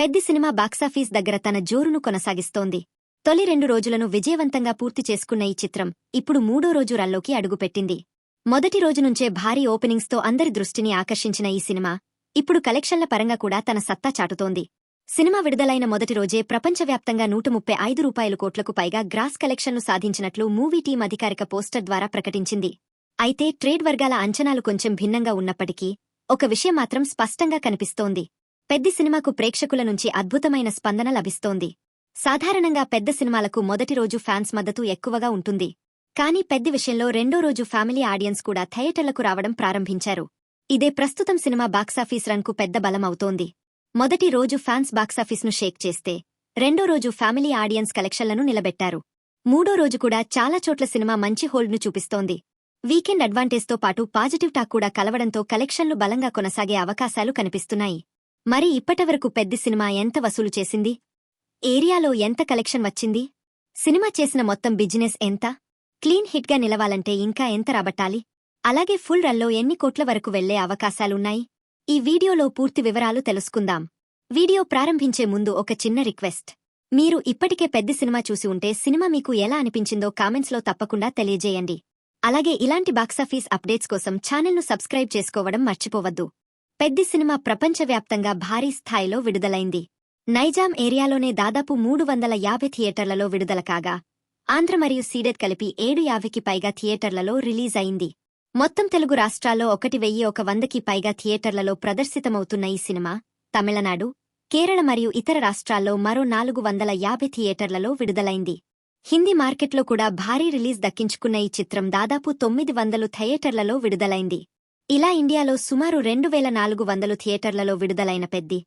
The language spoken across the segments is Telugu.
పెద్ది సినిమా బాక్సాఫీస్ దగ్గర తన జోరును కొనసాగిస్తోంది. తొలి 2 రోజులను విజయవంతంగా పూర్తి చేసుకున్న ఈ చిత్రం ఇప్పుడు 3వ రోజు రన్లోకి అడుగుపెట్టింది. మొదటి రోజు నుంచే భారీ ఓపెనింగ్స్తో అందరి దృష్టిని ఆకర్షించిన ఈ సినిమా ఇప్పుడు కలెక్షన్ల పరంగా కూడా తన సత్తా చాటుతోంది. సినిమా విడుదలైన మొదటి రోజే ప్రపంచవ్యాప్తంగా రూ. 135 కోట్లకు పైగా గ్రాస్ కలెక్షన్ను సాధించినట్లు మూవీ టీం అధికారిక పోస్టర్ ద్వారా ప్రకటించింది. అయితే ట్రేడ్ వర్గాల అంచనాలు కొంచెం భిన్నంగా ఉన్నప్పటికీ ఒక విషయం మాత్రం స్పష్టంగా కనిపిస్తోంది. పెద్ది సినిమాకు ప్రేక్షకుల నుంచి అద్భుతమైన స్పందన లభిస్తోంది. సాధారణంగా పెద్ద సినిమాలకు మొదటి రోజు ఫ్యాన్స్ మద్దతు ఎక్కువగా ఉంటుంది. కానీ పెద్ది విషయంలో రెండో రోజు ఫ్యామిలీ ఆడియన్స్ కూడా థియేటర్లకు రావడం ప్రారంభించారు. ఇదే ప్రస్తుతం సినిమా బాక్సాఫీస్ రన్కు పెద్ద బలం అవుతోంది. మొదటి రోజు ఫ్యాన్స్ బాక్సాఫీస్ను షేక్ చేస్తే రెండో రోజు ఫ్యామిలీ ఆడియన్స్ కలెక్షన్లను నిలబెట్టారు. మూడో రోజు కూడా చాలా చోట్ల సినిమా మంచి హోల్డ్ను చూపిస్తోంది. వీకెండ్ అడ్వాంటేజ్తో పాటు పాజిటివ్ టాక్ కూడా కలవడంతో కలెక్షన్లు బలంగా కొనసాగే అవకాశాలు కనిపిస్తున్నాయి. మరి ఇప్పటివరకు పెద్ది సినిమా ఎంత వసూలు చేసింది? ఏరియాలో ఎంత కలెక్షన్ వచ్చింది? సినిమా చేసిన మొత్తం బిజినెస్ ఎంత? క్లీన్ హిట్గా నిలవాలంటే ఇంకా ఎంత రాబట్టాలి? అలాగే ఫుల్ రన్లో ఎన్ని కోట్ల వరకు వెళ్లే అవకాశాలున్నాయి? ఈ వీడియోలో పూర్తి వివరాలు తెలుసుకుందాం. వీడియో ప్రారంభించే ముందు ఒక చిన్న రిక్వెస్ట్. మీరు ఇప్పటికే పెద్ది సినిమా చూసి ఉంటే సినిమా మీకు ఎలా అనిపించిందో కామెంట్స్లో తప్పకుండా తెలియజేయండి. అలాగే ఇలాంటి బాక్సాఫీస్ అప్డేట్స్ కోసం ఛానల్ను సబ్స్క్రైబ్ చేసుకోవడం మర్చిపోవద్దు. పెద్ది సినిమా ప్రపంచవ్యాప్తంగా భారీ స్థాయిలో విడుదలైంది. నైజాం ఏరియాలోనే దాదాపు 350 థియేటర్లలో విడుదల కాగా ఆంధ్ర మరియు సీడెడ్ కలిపి 750కి పైగా థియేటర్లలో రిలీజ్ అయింది. మొత్తం తెలుగు రాష్ట్రాల్లో 1100కి పైగా థియేటర్లలో ప్రదర్శితమవుతున్న ఈ సినిమా తమిళనాడు, కేరళ మరియు ఇతర రాష్ట్రాల్లో మరో 450 థియేటర్లలో విడుదలైంది. హిందీ మార్కెట్లో కూడా భారీ రిలీజ్ దక్కించుకున్న ఈ చిత్రం దాదాపు 900 థియేటర్లలో విడుదలైంది. ఇలా ఇండియాలో సుమారు 2400 థియేటర్లలో విడుదలైన పెద్ది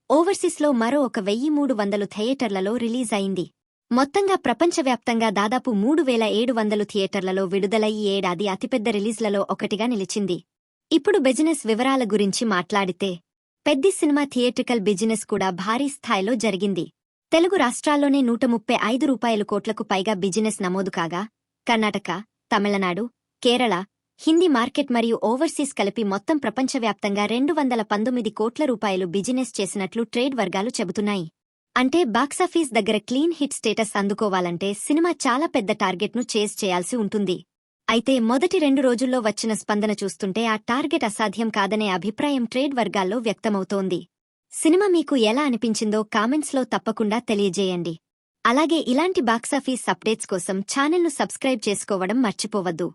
ఓవర్సీస్లో మరో 1300 థియేటర్లలో రిలీజ్ అయింది. మొత్తంగా ప్రపంచవ్యాప్తంగా దాదాపు 3700 థియేటర్లలో విడుదలై ఈ ఏడాది అతిపెద్ద రిలీజ్లలో ఒకటిగా నిలిచింది. ఇప్పుడు బిజినెస్ వివరాల గురించి మాట్లాడితే పెద్ది సినిమా థియేట్రికల్ బిజినెస్ కూడా భారీ స్థాయిలో జరిగింది. తెలుగు రాష్ట్రాల్లోనే రూ. 135 కోట్లకు పైగా బిజినెస్ నమోదు కాగా కర్ణాటక, తమిళనాడు, కేరళ, హిందీ మార్కెట్ మరియు ఓవర్సీస్ కలిపి మొత్తం ప్రపంచవ్యాప్తంగా 219 కోట్ల రూపాయలు బిజినెస్ చేసినట్లు ట్రేడ్ వర్గాలు చెబుతున్నాయి. అంటే బాక్సాఫీస్ దగ్గర క్లీన్ హిట్ స్టేటస్ అందుకోవాలంటే సినిమా చాలా పెద్ద టార్గెట్ను చేజ్ చేయాల్సి ఉంటుంది. అయితే మొదటి 2 రోజుల్లో వచ్చిన స్పందన చూస్తుంటే ఆ టార్గెట్ అసాధ్యం కాదనే అభిప్రాయం ట్రేడ్ వర్గాల్లో వ్యక్తమవుతోంది. సినిమా మీకు ఎలా అనిపించిందో కామెంట్స్లో తప్పకుండా తెలియజేయండి. అలాగే ఇలాంటి బాక్సాఫీస్ అప్డేట్స్ కోసం ఛానల్ను సబ్స్క్రైబ్ చేసుకోవడం మర్చిపోవద్దు.